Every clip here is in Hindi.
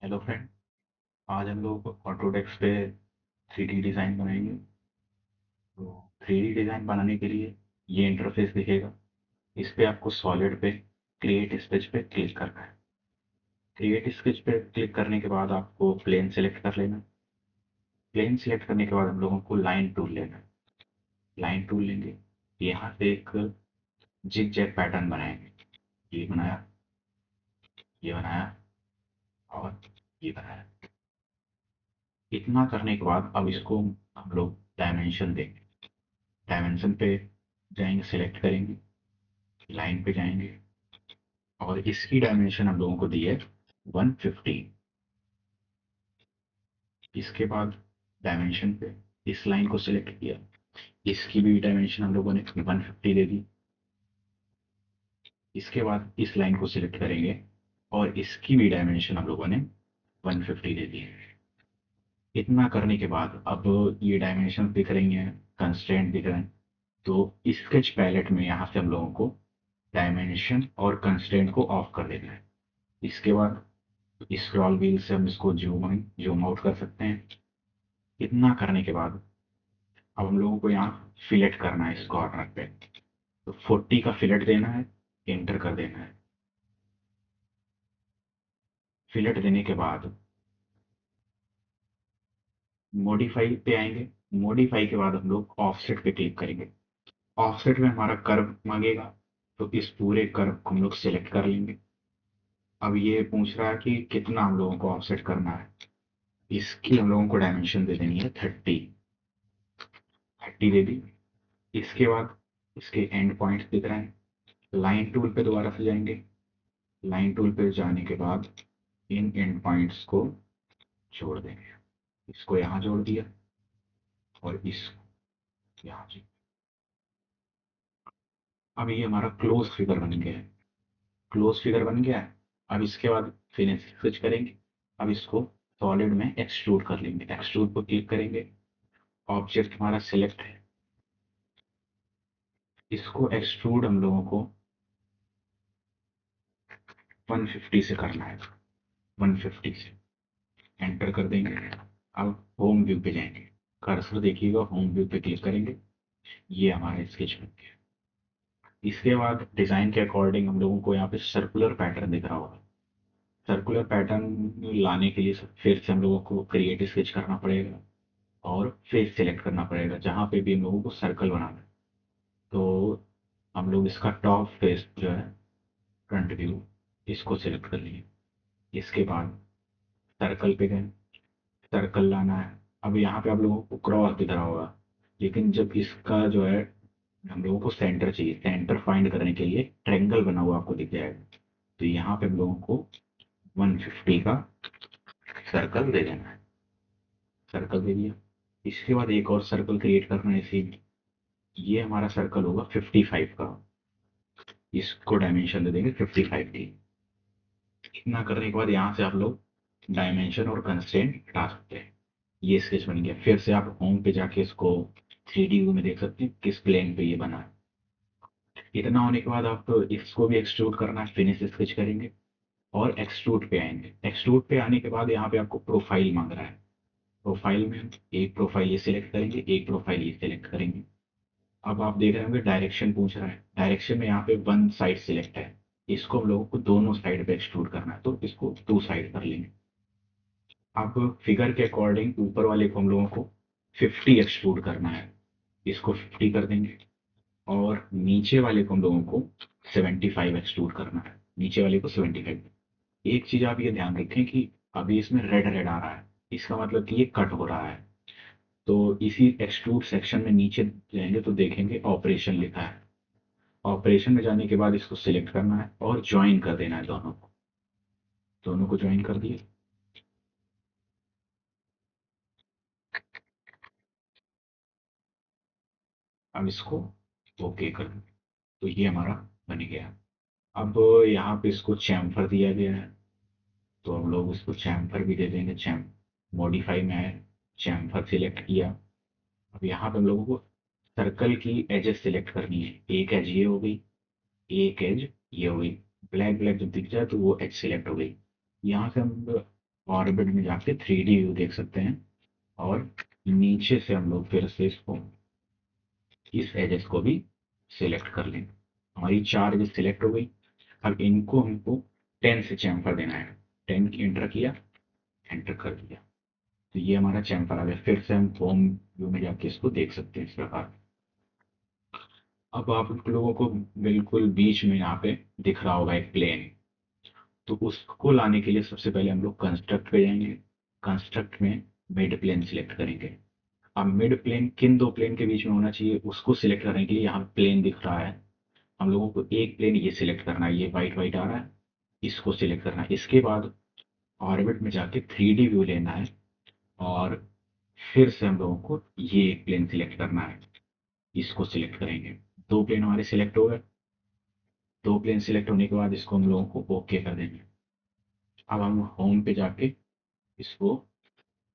Hello friend. आज हम लोग ऑटोडेस्क पे 3D डिज़ाइन बनाएंगे। तो 3D डिज़ाइन बनाने के लिए ये इंटरफेस दिखेगा। इस पे आपको सॉलिड पे क्रिएट स्केच पे क्लिक करना है। क्रिएट स्केच पे क्लिक करने के बाद आपको प्लेन सेलेक्ट कर लेना है। प्लेन सेलेक्ट करने के बाद हम लोगों को लाइन टूल लेना है। लाइन टूल लेंगे, यहाँ से एक जिग जैग पैटर्न बनाएंगे। ये बनाया, ये बनाया और ये बनाया। इतना करने के बाद अब इसको हम लोग डायमेंशन देंगे। डायमेंशन पे जाएंगे, सेलेक्ट करेंगे, लाइन पे जाएंगे और इसकी डायमेंशन हम लोगों को दी है 150। इसके बाद डायमेंशन पे इस लाइन को सिलेक्ट किया, इसकी भी डायमेंशन हम लोगों ने 150 दे दी। इसके बाद इस लाइन को सिलेक्ट करेंगे और इसकी भी डायमेंशन हम लोगों ने 150 दे दी। इतना करने के बाद अब ये डायमेंशन दिख रही हैं, कंस्ट्रेंट दिख रहे हैं। तो स्केच पैलेट में यहाँ से हम लोगों को डायमेंशन और कंस्ट्रेंट को ऑफ कर देना है। इसके बाद स्क्रॉल व्हील से हम इसको जूम इन जूम आउट कर सकते हैं। इतना करने के बाद अब हम लोगों को यहाँ फिलेट करना है इस कॉर्नर पे। तो 40 का फिलेट देना है, एंटर कर देना है। फिलेट देने के बाद मॉडिफाई पे आएंगे। मॉडिफाई के बाद हम लोग ऑफसेट पे क्लिक करेंगे। ऑफसेट में हमारा कर्व मांगेगा, तो इस पूरे कर्व को हम लोग सिलेक्ट कर लेंगे। अब ये पूछ रहा है कि कितना हम लोगों को ऑफसेट करना है। इसकी हम लोगों को डायमेंशन दे देनी है 30। 30 दे दी। इसके बाद इसके एंड पॉइंट्स दिख रहे हैं। लाइन टूल पे दोबारा से जाएंगे। लाइन टूल पे जाने के बाद इन एंड पॉइंट्स को जोड़ देंगे। इसको यहाँ जोड़ दिया और इसको यहाँ जोड़। अब ये हमारा क्लोज फिगर बन गया है। क्लोज फिगर बन गया है। अब इसके बाद फिनिश स्विच करेंगे। अब इसको सॉलिड में एक्सट्रूड कर लेंगे। एक्सट्रूड पर क्लिक करेंगे। ऑब्जेक्ट हमारा सिलेक्ट है। इसको एक्सट्रूड हम लोगों को 150 से करना है। 150 से एंटर कर देंगे। अब होम व्यू पे जाएंगे। कर्सर देखिएगा, होम व्यू पे क्लिक करेंगे। ये हमारा स्केच बन गया। इसके बाद डिजाइन के अकॉर्डिंग हम लोगों को यहाँ पे सर्कुलर पैटर्न दिख रहा होगा। सर्कुलर पैटर्न लाने के लिए फिर से हम लोगों को क्रिएट स्केच करना पड़ेगा और फेस सेलेक्ट करना पड़ेगा जहाँ पे भी हम लोगों को सर्कल बनाना है। तो हम लोग इसका टॉप फेस जो है, फ्रंट व्यू, इसको सिलेक्ट कर लिए। इसके बाद सर्कल पे गए, सर्कल लाना है। अब यहाँ पे आप लोगों को क्रॉस दिख रहा होगा, लेकिन जब इसका जो है हम लोगों को सेंटर चाहिए, सेंटर फाइंड करने के लिए ट्रायंगल बना हुआ आपको दिख जाएगा। तो यहाँ पे हम लोगों को 150 का सर्कल दे देना है। सर्कल दे दिया। इसके बाद एक और सर्कल क्रिएट करना है इसी। ये हमारा सर्कल होगा 55 का। इसको डायमेंशन दे देंगे 55 की। इतना करने के बाद यहाँ से आप लोग डायमेंशन और कंस्ट्रेंट हटा सकते हैं। ये स्केच बन गया। फिर से आप होम पे जाके इसको 3D व्यू में देख सकते हैं किस प्लेन पे ये बना है। इतना होने के बाद आप इसको भी एक्सट्रूड करना है, फिनिश स्केच करेंगे और एक्सट्रूड पे आएंगे। एक्सट्रूड पे आने के बाद यहाँ पे आपको प्रोफाइल मांग रहा है। प्रोफाइल में हम एक प्रोफाइल ये सिलेक्ट करेंगे, एक प्रोफाइल ये सिलेक्ट करेंगे। अब आप देख रहे होंगे डायरेक्शन पूछ रहा है। डायरेक्शन में यहाँ पे वन साइड सिलेक्ट है। इसको हम लोगों को दोनों साइड पे एक्सट्रूड करना है, तो इसको टू साइड कर लेंगे। अब फिगर के अकॉर्डिंग ऊपर वाले को हम लोगों को 50 एक्सट्रूड करना है। इसको 50 कर देंगे और नीचे वाले को हम लोगों को 75 एक्सट्रूड करना है। नीचे वाले को 75। एक चीज आप ये ध्यान रखें कि अभी इसमें रेड रेड आ रहा है, इसका मतलब कि ये कट हो रहा है। तो इसी एक्सट्रूड सेक्शन में नीचे जाएंगे तो देखेंगे ऑपरेशन लिखा है। ऑपरेशन में जाने के बाद इसको सिलेक्ट करना है और ज्वाइन कर देना है दोनों को। दोनों को ज्वाइन कर दिए। अब इसको ओके कर दें। तो ये हमारा बन गया। अब यहाँ पे इसको चैम्फर दिया गया है, तो हम लोग इसको चैम्फर भी दे देंगे। मॉडिफाई में है, चैम्फर सिलेक्ट किया। अब यहाँ पे हम लोगों को सर्कल की एजेस सिलेक्ट करनी है। एक एज ये हो गई, एक एज ये हो गई। ब्लैक ब्लैक जब दिख जाए तो वो एज सिलेक्ट हो गई। यहाँ से हम ऑर्बिट में जाके 3D व्यू देख सकते हैं और नीचे से हम लोग फिर से इसको इस एजेस को भी सिलेक्ट कर लेंगे। हमारी 4 एजेस सिलेक्ट हो गई। अब इनको हमको 10 से चैम्फर देना है। 10 की एंटर किया, एंटर कर दिया, तो ये हमारा चैम्फर आ गया। फिर से हम होम व्यू में जाके इसको देख सकते हैं इस प्रकार। अब आप लोगों को बिल्कुल बीच में यहाँ पे दिख रहा होगा एक प्लेन, तो उसको लाने के लिए सबसे पहले हम लोग कंस्ट्रक्ट पे जाएंगे। कंस्ट्रक्ट में मिड प्लेन सिलेक्ट करेंगे। अब मिड प्लेन किन दो प्लेन के बीच में होना चाहिए उसको सिलेक्ट करने के लिए यहाँ प्लेन दिख रहा है, हम लोगों को एक प्लेन ये सिलेक्ट करना है। ये वाइट वाइट आ रहा है, इसको सिलेक्ट करना है। इसके बाद ऑर्बिट में जाके 3D व्यू लेना है और फिर से हम लोगों को ये एक प्लेन सिलेक्ट करना है, इसको सिलेक्ट करेंगे। दो प्लेन हमारे सिलेक्ट हो गए। दो प्लेन सिलेक्ट होने के बाद इसको हम लोगों को ओके कर देंगे। अब हम होम पे जाके इसको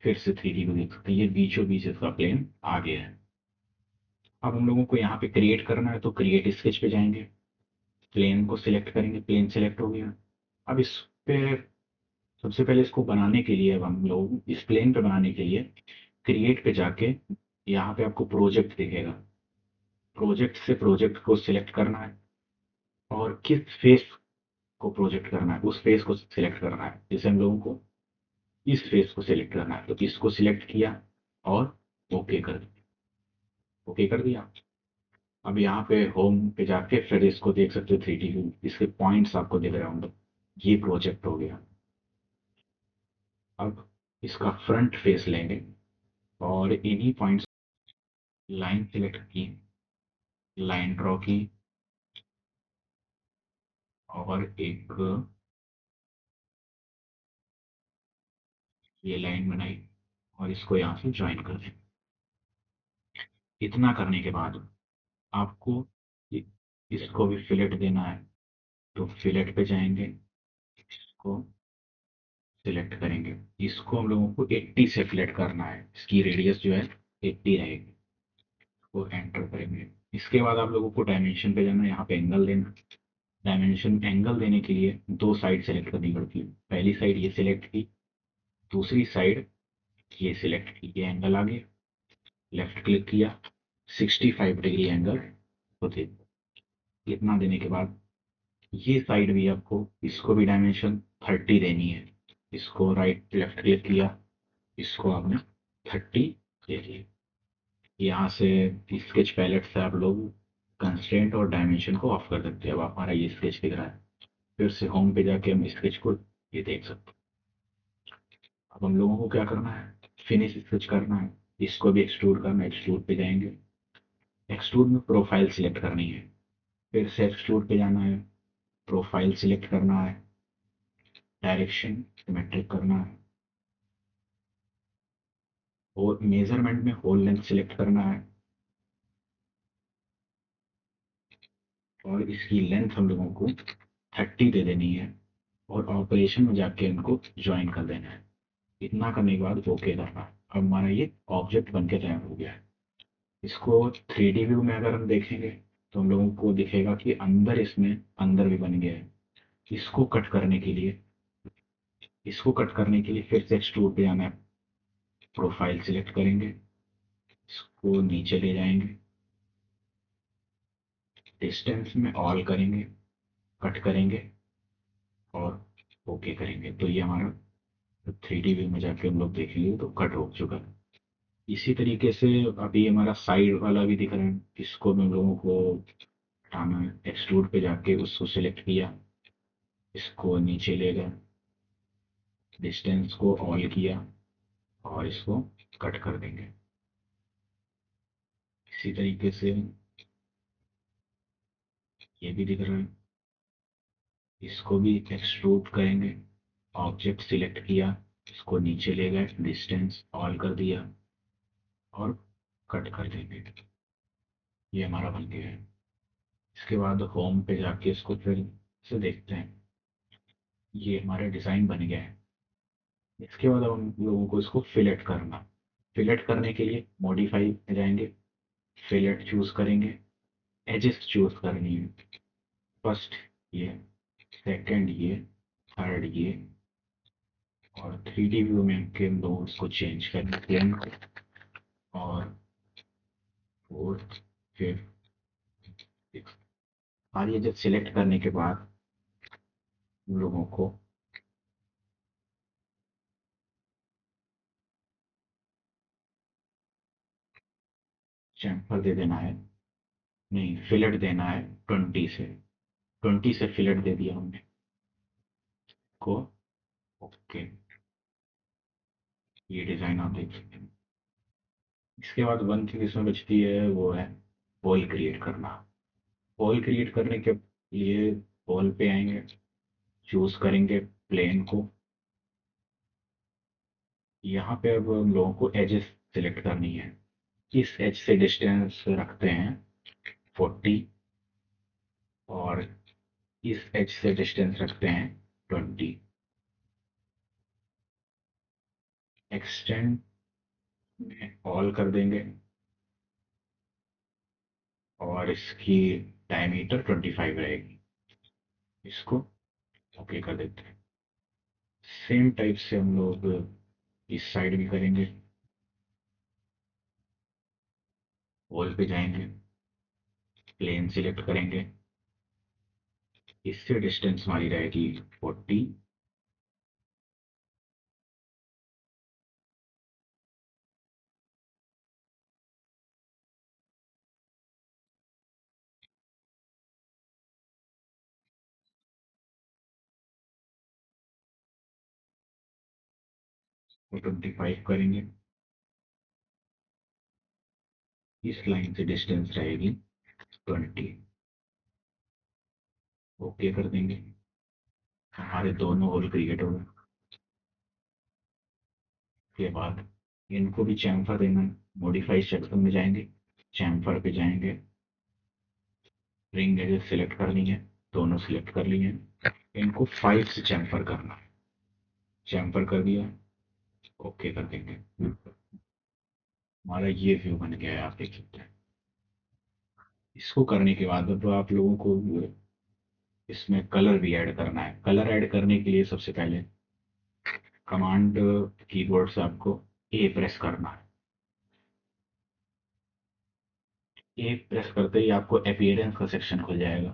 फिर से 3D व्यू देख सकते हैं। ये बीचों बीच इसका प्लेन आ गया है। अब हम लोगों को यहाँ पे क्रिएट करना है, तो क्रिएट स्केच पे जाएंगे, प्लेन को सिलेक्ट करेंगे, प्लेन सिलेक्ट हो गया। अब इस पे सबसे पहले इसको बनाने के लिए, अब हम लोग इस प्लेन पे बनाने के लिए क्रिएट पे जाके यहाँ पे आपको प्रोजेक्ट दिखेगा, प्रोजेक्ट से प्रोजेक्ट को सिलेक्ट करना है और किस फेस को प्रोजेक्ट करना है उस फेस को सिलेक्ट करना है। जैसे हम लोगों को इस फेस को सिलेक्ट करना है, तो इसको सिलेक्ट किया और ओके कर दिया। ओके कर दिया। अब यहाँ पे होम पे जाके फिर इसको देख सकते हो 3D व्यू, इसके पॉइंट्स आपको दिख रहे होंगे। ये प्रोजेक्ट हो गया। अब इसका फ्रंट फेस लेंगे और इन्हीं पॉइंट्स लाइन सिलेक्ट की, लाइन ड्रॉ की और एक ये लाइन बनाई और इसको यहाँ से ज्वाइन कर दें। इतना करने के बाद आपको इ- इसको भी फिलेट देना है, तो फिलेट पे जाएंगे, इसको सिलेक्ट करेंगे। इसको हम लोगों को 80 से फिलेट करना है, इसकी रेडियस जो है 80 रहेगी। वो एंटर करेंगे। इसके बाद आप लोगों को डायमेंशन पे जाना है, यहाँ पे एंगल देना। डायमेंशन एंगल देने के लिए दो साइड सेलेक्ट करनी पड़ती है। पहली साइड ये सिलेक्ट की, दूसरी साइड ये सिलेक्ट की, ये एंगल आ गया। लेफ्ट क्लिक किया, 65 डिग्री एंगल होते। इतना देने के बाद ये साइड भी आपको, इसको भी डायमेंशन 30 देनी है। इसको राइट लेफ्ट क्लिक किया, इसको आपने 30 दे दिया। यहाँ से स्केच पैलेट से आप लोग कंस्ट्रेंट और डायमेंशन को ऑफ कर सकते हैं। अब हमारा ये स्केच दिख रहा है। फिर से होम पे जाके हम स्केच को ये देख सकते हैं। अब हम लोगों को क्या करना है, फिनिश स्केच करना है। इसको भी एक्सट्रूड करना है, एक्सट्रूड पे जाएंगे। एक्सट्रूड में प्रोफाइल सिलेक्ट करनी है, फिर से एक्सट्रूड पे जाना है, प्रोफाइल सिलेक्ट करना है, डायरेक्शन सिमेट्रिक करना है और मेजरमेंट में होल लेंथ सिलेक्ट करना है और इसकी लेंथ हम लोगों को 30 दे देनी है और ऑपरेशन में जाके इनको ज्वाइन कर देना है। इतना करने के बाद ओके करना है। अब हमारा ये ऑब्जेक्ट बन के तैयार हो गया है। इसको 3D व्यू में अगर हम देखेंगे तो हम लोगों को दिखेगा कि अंदर, इसमें अंदर भी बन गया है। इसको कट करने के लिए, फिर से एक्सट्रूड पे जाना है, प्रोफाइल सिलेक्ट करेंगे, इसको नीचे ले जाएंगे, डिस्टेंस में ऑल करेंगे, कट करेंगे और ओके करेंगे। तो ये हमारा 3D व्यू में जाके हम लोग देखेंगे तो कट हो चुका है। इसी तरीके से अभी हमारा साइड वाला भी दिख रहा है, इसको भी हम लोगों को हटाना है। एक्सट्रूड पे जाके उसको सिलेक्ट किया, इसको नीचे ले गए, डिस्टेंस को ऑल किया और इसको कट कर देंगे। इसी तरीके से ये भी दिख रहा है, इसको भी एक्सट्रूड करेंगे। ऑब्जेक्ट सिलेक्ट किया, इसको नीचे ले गए, डिस्टेंस ऑल कर दिया और कट कर देंगे। ये हमारा बन गया है। इसके बाद होम पे जाके इसको फिर से देखते हैं, ये हमारा डिज़ाइन बन गया है। इसके बाद अब हम लोगों को इसको फिलेट करना। फिलेट करने के लिए मॉडिफाई में जाएंगे, फिलेट चूज करेंगे, एजेस चूज करनी है। फर्स्ट ये, सेकंड ये, थर्ड ये और 3D व्यू में के हम लोग उसको चेंज करेंगे प्लेन को, और फोर्थ फिफ्थ सिक्स्थ। और ये जब सिलेक्ट करने के बाद हम लोगों को चैम्फर दे देना है, नहीं फिलेट देना है 20 से फिलेट दे दिया हमने को। ओके, ये डिजाइन आप देख सकते हैं। इसके बाद वन चीज इसमें बचती है, वो है बॉल क्रिएट करना। बॉल क्रिएट करने के लिए बॉल पे आएंगे, चूज करेंगे प्लेन को। यहाँ पे अब हम लोगों को एजेस सिलेक्ट करनी है। इस एज से डिस्टेंस रखते हैं 40, और इस एज से डिस्टेंस रखते हैं 20। एक्सटेंड में ऑल कर देंगे, और इसकी डायमीटर 25 रहेगी। इसको ओके कर देते हैं। सेम टाइप से हम लोग इस साइड भी करेंगे। वॉल पे जाएंगे, प्लेन सिलेक्ट करेंगे, इससे डिस्टेंस हमारी रहेगी 40, और 25 करेंगे। इस लाइन से डिस्टेंस रहेगी 20। ओके कर देंगे, हमारे दोनों होल क्रिएट हो गए। के बाद इनको भी चैम्फर देना है। मॉडिफाई सेक्शन में जाएंगे, चैम्फर पे जाएंगे, रिंग एजेस सिलेक्ट करनी है, दोनों सिलेक्ट कर लिए हैं। इनको 5 से चैम्फर करना है। चैम्फर कर दिया, ओके कर देंगे। हमारा ये व्यू बन गया है, आप देख सकते हैं। इसको करने के बाद अब आप लोगों को इसमें कलर भी ऐड करना है। कलर ऐड करने के लिए सबसे पहले कमांड कीबोर्ड से आपको ए प्रेस करना है। ए प्रेस करते ही आपको अपीयरेंस का सेक्शन खुल जाएगा।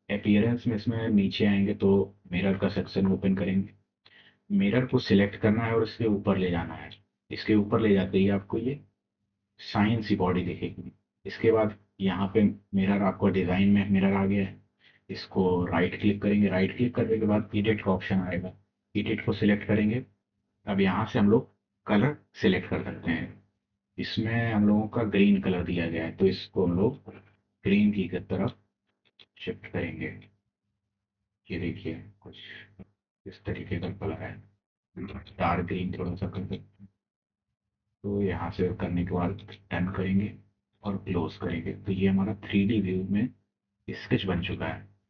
अपीयरेंस में इसमें नीचे आएंगे तो मिरर का सेक्शन ओपन करेंगे। मिरर को सिलेक्ट करना है और इसके ऊपर ले जाना है। इसके ऊपर ले जाते ही आपको ये साइन सी बॉडी दिखेगी। इसके बाद यहाँ पे मिरर, आपको डिजाइन में मिरर आ गया है। इसको राइट क्लिक करेंगे, राइट क्लिक करने के बाद एडिट का ऑप्शन आएगा, एडिट को सिलेक्ट करेंगे। अब यहाँ से हम लोग कलर सिलेक्ट कर सकते हैं। इसमें हम लोगों का ग्रीन कलर दिया गया है, तो इसको हम लोग ग्रीन की तरफ शिफ्ट करेंगे। ये देखिए कुछ इस तरीके का कलर है, डार्क ग्रीन थोड़ा सा कर सकते हैं। तो यहाँ से करने के बाद डन करेंगे और क्लोज करेंगे, तो ये हमारा 3D व्यू में स्केच बन चुका है।